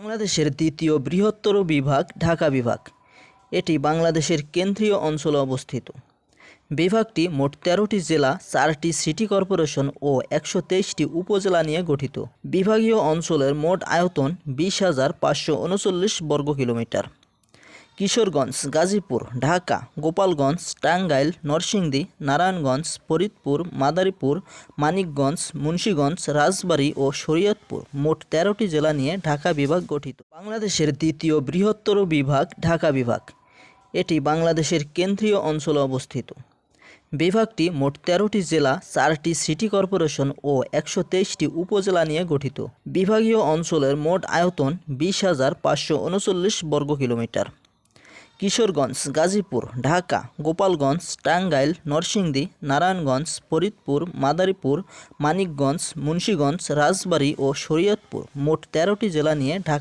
বাংলাদেশের দ্বিতীয় বৃহত্তর বিভাগ ঢাকা বিভাগ। এটি বাংলাদেশের কেন্দ্রীয় অঞ্চলে অবস্থিত। বিভাগটি মোট ১৩টি জেলা, ৪টি সিটি কর্পোরেশন ও ১২৩টি উপজেলা নিয়ে গঠিত। বিভাগীয় অঞ্চলের মোট আয়তন ২০,৫৩৯ বর্গ কিলোমিটার। কিশোরগঞ্জ, গাজীপুর, ঢাকা, গোপালগঞ্জ, টাঙ্গাইল, নরসিংদী, নারায়ণগঞ্জ, ফরিদপুর, মাদারীপুর, মানিকগঞ্জ, মুন্সিগঞ্জ, রাজবাড়ী ও শরীয়তপুর মোট ১৩টি জেলা নিয়ে ঢাকা বিভাগ গঠিত। বাংলাদেশের দ্বিতীয় বৃহত্তর বিভাগ ঢাকা বিভাগ। এটি বাংলাদেশের কেন্দ্রীয় অঞ্চলে অবস্থিত। বিভাগটি মোট ১৩টি জেলা, ৪টি সিটি কর্পোরেশন ও ১২৩টি উপজেলা নিয়ে গঠিত। বিভাগীয় অঞ্চলের মোট আয়তন ২০,৫৩৯ বর্গ কিলোমিটার। কিশোরগঞ্জ, গাজীপুর, ঢাকা, গোপালগঞ্জ, টাঙ্গাইল, নরসিংদী, নারায়ণগঞ্জ, ফরিদপুর, মাদারীপুর, মানিকগঞ্জ, মুন্সিগঞ্জ, রাজবাড়ী ও শরীয়তপুর মোট ১৩টি জেলা নিয়ে ঢাকা